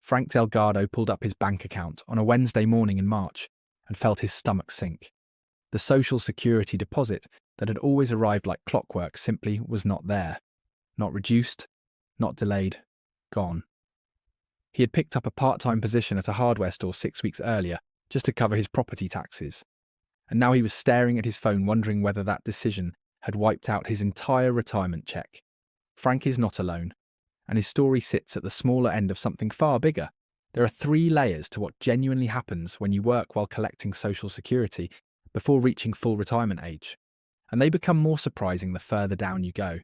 Frank Delgado pulled up his bank account on a Wednesday morning in March and felt his stomach sink. The Social Security deposit that had always arrived like clockwork simply was not there. Not reduced, not delayed, gone. He had picked up a part-time position at a hardware store 6 weeks earlier just to cover his property taxes. And now he was staring at his phone wondering whether that decision had wiped out his entire retirement check. Frank is not alone, and his story sits at the smaller end of something far bigger. There are 3 layers to what genuinely happens when you work while collecting Social Security before reaching full retirement age, and they become more surprising the further down you go.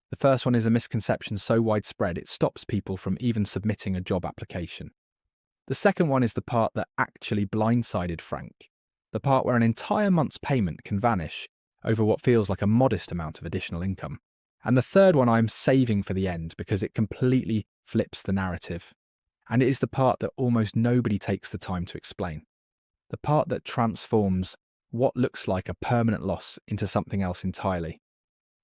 The first one is a misconception so widespread it stops people from even submitting a job application. The second one is the part that actually blindsided Frank, the part where an entire month's payment can vanish over what feels like a modest amount of additional income. And the third one I'm saving for the end because it completely flips the narrative. And it is the part that almost nobody takes the time to explain. The part that transforms what looks like a permanent loss into something else entirely.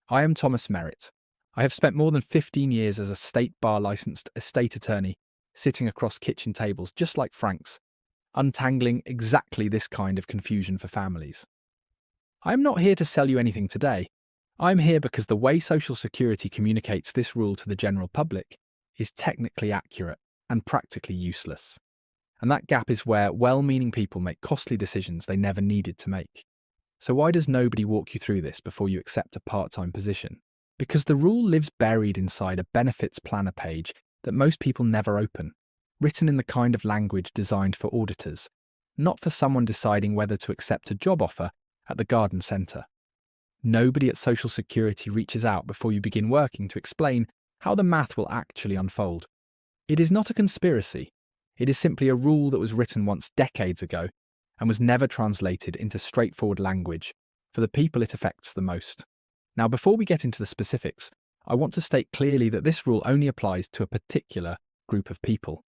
I am Thomas Merritt. I have spent more than 15 years as a state bar licensed estate attorney, sitting across kitchen tables just like Frank's, untangling exactly this kind of confusion for families. I am not here to sell you anything today. I am here because the way Social Security communicates this rule to the general public is technically accurate and practically useless. And that gap is where well-meaning people make costly decisions they never needed to make. So why does nobody walk you through this before you accept a part-time position? Because the rule lives buried inside a benefits planner page that most people never open, written in the kind of language designed for auditors, not for someone deciding whether to accept a job offer at the garden centre. Nobody at Social Security reaches out before you begin working to explain how the math will actually unfold. It is not a conspiracy. It is simply a rule that was written once decades ago and was never translated into straightforward language for the people it affects the most. Now, before we get into the specifics, I want to state clearly that this rule only applies to a particular group of people.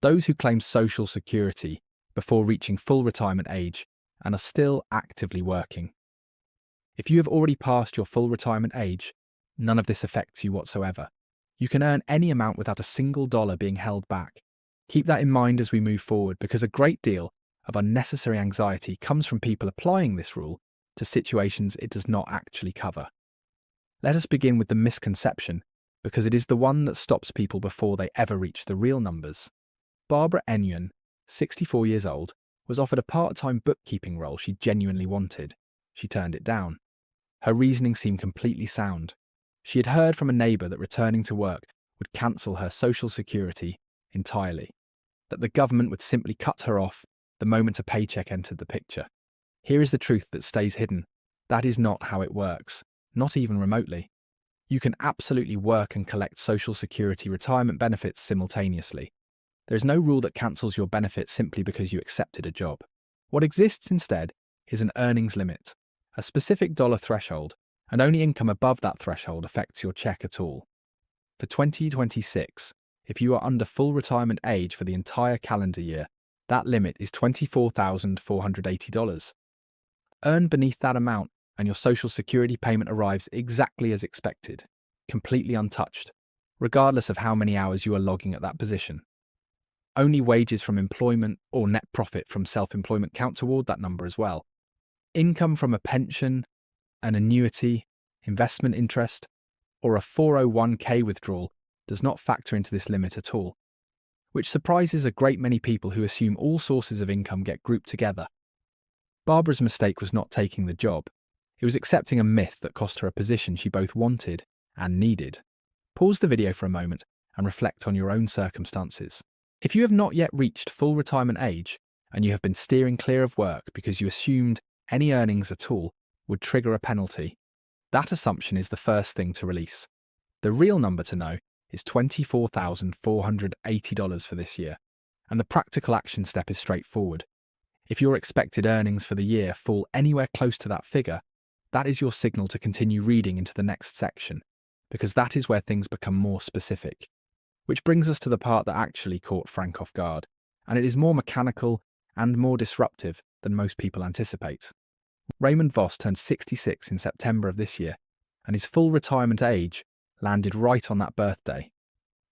Those who claim Social Security before reaching full retirement age and are still actively working. If you have already passed your full retirement age, none of this affects you whatsoever. You can earn any amount without a single dollar being held back. Keep that in mind as we move forward, because a great deal of unnecessary anxiety comes from people applying this rule to situations it does not actually cover. Let us begin with the misconception, because it is the one that stops people before they ever reach the real numbers. Barbara Enyon, 64 years old, was offered a part-time bookkeeping role she genuinely wanted. She turned it down. Her reasoning seemed completely sound. She had heard from a neighbour that returning to work would cancel her Social Security entirely, that the government would simply cut her off the moment a paycheck entered the picture. Here is the truth that stays hidden. That is not how it works, not even remotely. You can absolutely work and collect Social Security retirement benefits simultaneously. There is no rule that cancels your benefits simply because you accepted a job. What exists instead is an earnings limit, a specific dollar threshold, and only income above that threshold affects your check at all. For 2026, if you are under full retirement age for the entire calendar year, that limit is $24,480. Earn beneath that amount and your Social Security payment arrives exactly as expected, completely untouched, regardless of how many hours you are logging at that position. Only wages from employment or net profit from self-employment count toward that number as well. Income from a pension, an annuity, investment interest, or a 401k withdrawal does not factor into this limit at all, which surprises a great many people who assume all sources of income get grouped together. Barbara's mistake was not taking the job. It was accepting a myth that cost her a position she both wanted and needed. Pause the video for a moment and reflect on your own circumstances. If you have not yet reached full retirement age and you have been steering clear of work because you assumed any earnings at all would trigger a penalty, that assumption is the first thing to release. The real number to know is $24,480 for this year, and the practical action step is straightforward. If your expected earnings for the year fall anywhere close to that figure, that is your signal to continue reading into the next section, because that is where things become more specific. Which brings us to the part that actually caught Frank off guard, and it is more mechanical and more disruptive than most people anticipate. Raymond Voss turned 66 in September of this year, and his full retirement age landed right on that birthday.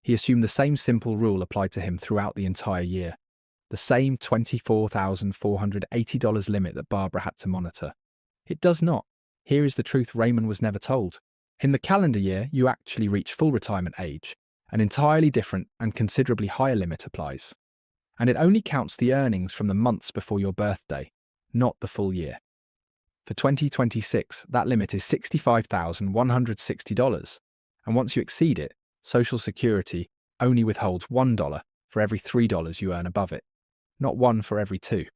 He assumed the same simple rule applied to him throughout the entire year, the same $24,480 limit that Barbara had to monitor. It does not. Here is the truth Raymond was never told. In the calendar year, you actually reach full retirement age. An entirely different and considerably higher limit applies. And it only counts the earnings from the months before your birthday, not the full year. For 2026, that limit is $65,160. And once you exceed it, Social Security only withholds $1 for every $3 you earn above it, not one for every two.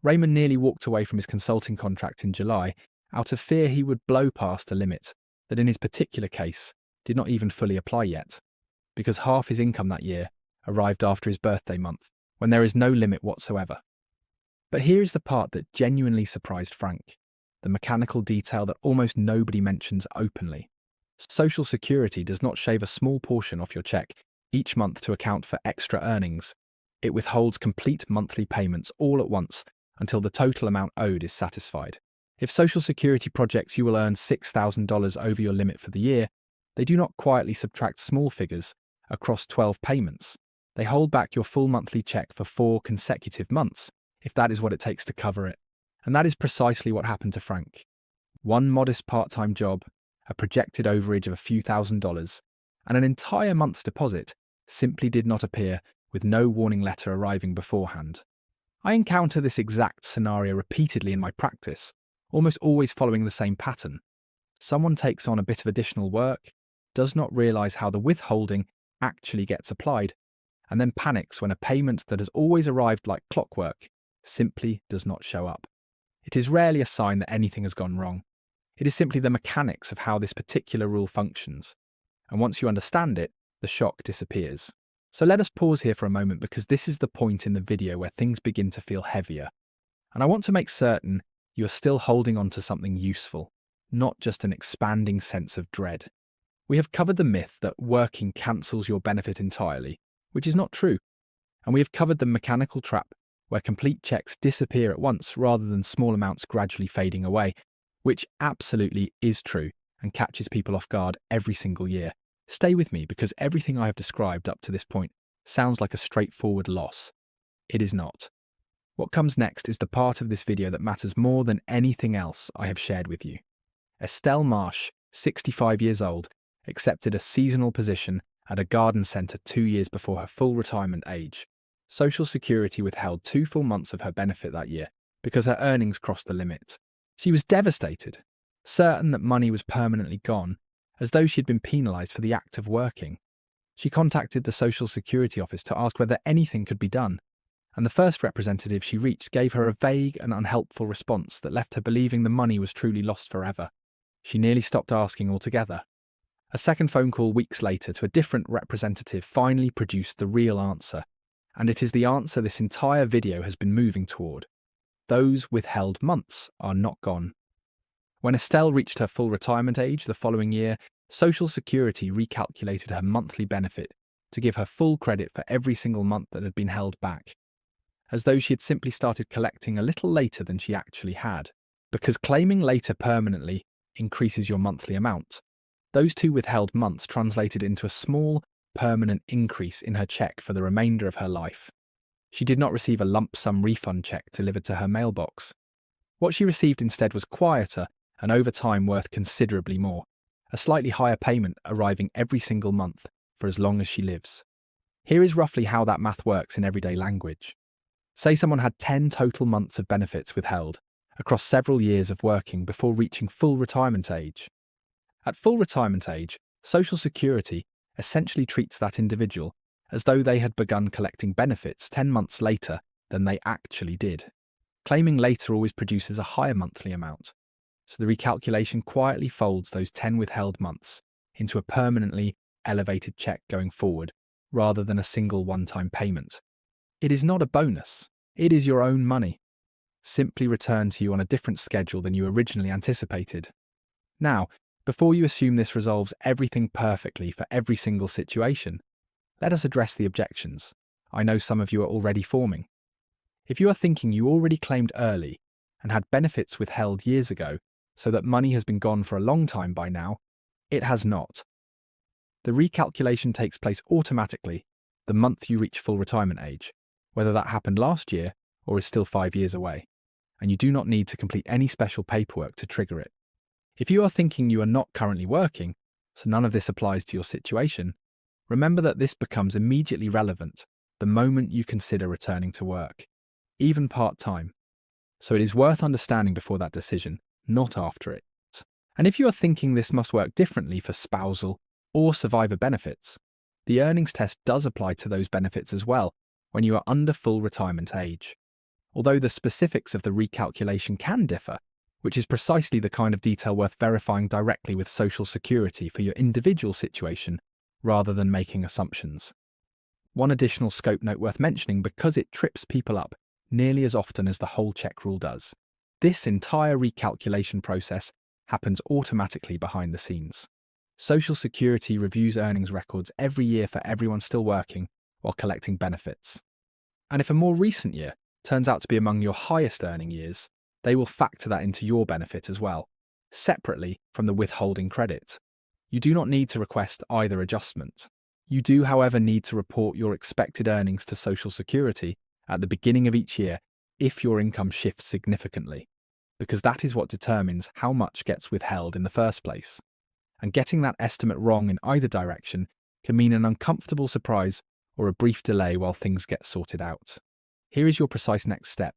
Raymond nearly walked away from his consulting contract in July out of fear he would blow past a limit that in his particular case did not even fully apply yet, because half his income that year arrived after his birthday month, when there is no limit whatsoever. But here is the part that genuinely surprised Frank, the mechanical detail that almost nobody mentions openly. Social Security does not shave a small portion off your check each month to account for extra earnings. It withholds complete monthly payments all at once until the total amount owed is satisfied. If Social Security projects you will earn $6,000 over your limit for the year, they do not quietly subtract small figures across 12 payments. They hold back your full monthly check for 4 consecutive months, if that is what it takes to cover it. And that is precisely what happened to Frank. One modest part-time job, a projected overage of a few $1,000s, and an entire month's deposit simply did not appear, with no warning letter arriving beforehand. I encounter this exact scenario repeatedly in my practice, almost always following the same pattern. Someone takes on a bit of additional work, does not realise how the withholding actually gets applied, and then panics when a payment that has always arrived like clockwork simply does not show up. It is rarely a sign that anything has gone wrong. It is simply the mechanics of how this particular rule functions, and once you understand it, the shock disappears. So let us pause here for a moment, because this is the point in the video where things begin to feel heavier, and I want to make certain you are still holding on to something useful, not just an expanding sense of dread. We have covered the myth that working cancels your benefit entirely, which is not true, and we have covered the mechanical trap where complete checks disappear at once rather than small amounts gradually fading away, which absolutely is true and catches people off guard every single year. Stay with me, because everything I have described up to this point sounds like a straightforward loss. It is not. What comes next is the part of this video that matters more than anything else I have shared with you. Estelle Marsh, 65 years old, accepted a seasonal position at a garden centre 2 years before her full retirement age. Social Security withheld 2 full months of her benefit that year because her earnings crossed the limit. She was devastated, certain that money was permanently gone, as though she had been penalised for the act of working. She contacted the Social Security office to ask whether anything could be done, and the first representative she reached gave her a vague and unhelpful response that left her believing the money was truly lost forever. She nearly stopped asking altogether. A second phone call weeks later to a different representative finally produced the real answer, and it is the answer this entire video has been moving toward. Those withheld months are not gone. When Estelle reached her full retirement age the following year, Social Security recalculated her monthly benefit to give her full credit for every single month that had been held back, as though she had simply started collecting a little later than she actually had, because claiming later permanently increases your monthly amount. Those 2 withheld months translated into a small, permanent increase in her check for the remainder of her life. She did not receive a lump sum refund check delivered to her mailbox. What she received instead was quieter and over time worth considerably more, a slightly higher payment arriving every single month for as long as she lives. Here is roughly how that math works in everyday language. Say someone had 10 total months of benefits withheld across several years of working before reaching full retirement age. At full retirement age, Social Security essentially treats that individual as though they had begun collecting benefits 10 months later than they actually did. Claiming later always produces a higher monthly amount, so the recalculation quietly folds those 10 withheld months into a permanently elevated check going forward, rather than a single one-time payment. It is not a bonus, it is your own money, simply returned to you on a different schedule than you originally anticipated. Now, before you assume this resolves everything perfectly for every single situation, let us address the objections I know some of you are already forming. If you are thinking you already claimed early and had benefits withheld years ago, so that money has been gone for a long time by now, it has not. The recalculation takes place automatically the month you reach full retirement age, whether that happened last year or is still 5 years away, and you do not need to complete any special paperwork to trigger it. If you are thinking you are not currently working, so none of this applies to your situation, remember that this becomes immediately relevant the moment you consider returning to work, even part-time. So it is worth understanding before that decision, not after it. And if you are thinking this must work differently for spousal or survivor benefits, the earnings test does apply to those benefits as well when you are under full retirement age. Although the specifics of the recalculation can differ, which is precisely the kind of detail worth verifying directly with Social Security for your individual situation, rather than making assumptions. One additional scope note worth mentioning because it trips people up nearly as often as the whole check rule does. This entire recalculation process happens automatically behind the scenes. Social Security reviews earnings records every year for everyone still working while collecting benefits. And if a more recent year turns out to be among your highest earning years, they will factor that into your benefit as well, separately from the withholding credit. You do not need to request either adjustment. You do, however, need to report your expected earnings to Social Security at the beginning of each year if your income shifts significantly, because that is what determines how much gets withheld in the first place. And getting that estimate wrong in either direction can mean an uncomfortable surprise or a brief delay while things get sorted out. Here is your precise next step.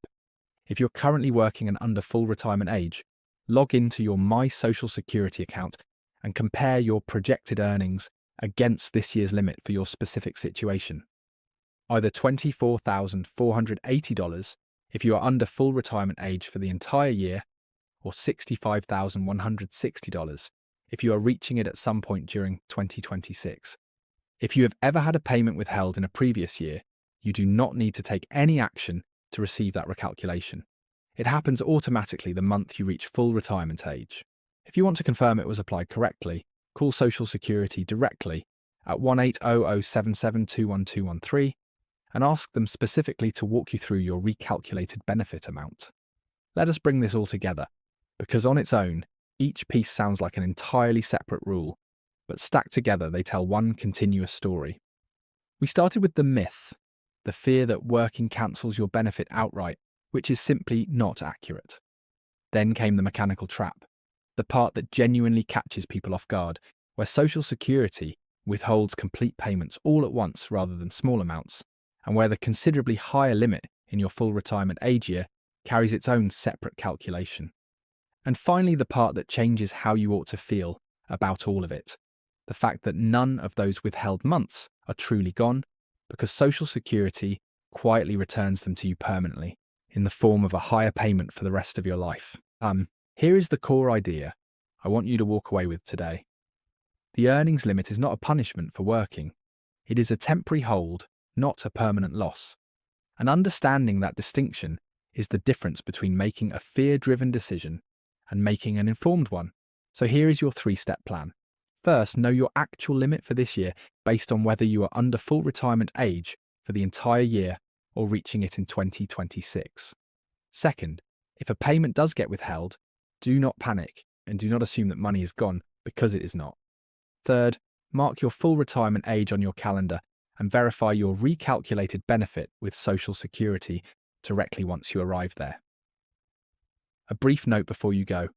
If you're currently working and under full retirement age, log into your My Social Security account and compare your projected earnings against this year's limit for your specific situation. Either $24,480 if you are under full retirement age for the entire year, or $65,160 if you are reaching it at some point during 2026. If you have ever had a payment withheld in a previous year, you do not need to take any action to receive that recalculation. It happens automatically the month you reach full retirement age. If you want to confirm it was applied correctly, call Social Security directly at 1-800-7721-213 and ask them specifically to walk you through your recalculated benefit amount. Let us bring this all together, because on its own, each piece sounds like an entirely separate rule, but stacked together they tell one continuous story. We started with the myth, the fear that working cancels your benefit outright, which is simply not accurate. Then came the mechanical trap, the part that genuinely catches people off guard, where Social Security withholds complete payments all at once rather than small amounts, and where the considerably higher limit in your full retirement age year carries its own separate calculation. And finally, the part that changes how you ought to feel about all of it, the fact that none of those withheld months are truly gone, because Social Security quietly returns them to you permanently in the form of a higher payment for the rest of your life. Here is the core idea I want you to walk away with today. The earnings limit is not a punishment for working. It is a temporary hold, not a permanent loss. And understanding that distinction is the difference between making a fear-driven decision and making an informed one. So here is your 3-step plan. First, know your actual limit for this year based on whether you are under full retirement age for the entire year or reaching it in 2026. Second, if a payment does get withheld, do not panic and do not assume that money is gone, because it is not. Third, mark your full retirement age on your calendar and verify your recalculated benefit with Social Security directly once you arrive there. A brief note before you go.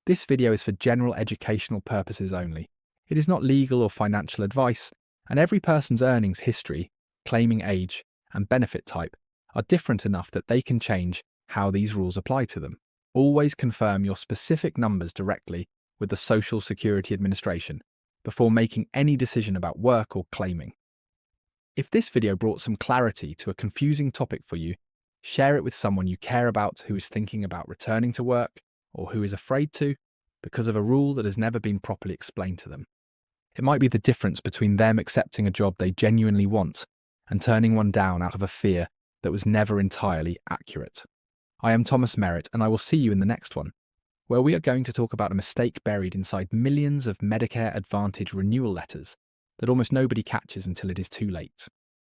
This video is for general educational purposes only. It is not legal or financial advice, and every person's earnings history, claiming age, and benefit type are different enough that they can change how these rules apply to them. Always confirm your specific numbers directly with the Social Security Administration before making any decision about work or claiming. If this video brought some clarity to a confusing topic for you, share it with someone you care about who is thinking about returning to work or who is afraid to because of a rule that has never been properly explained to them. It might be the difference between them accepting a job they genuinely want and turning one down out of a fear that was never entirely accurate. I am Thomas Merritt, and I will see you in the next one, where we are going to talk about a mistake buried inside millions of Medicare Advantage renewal letters that almost nobody catches until it is too late.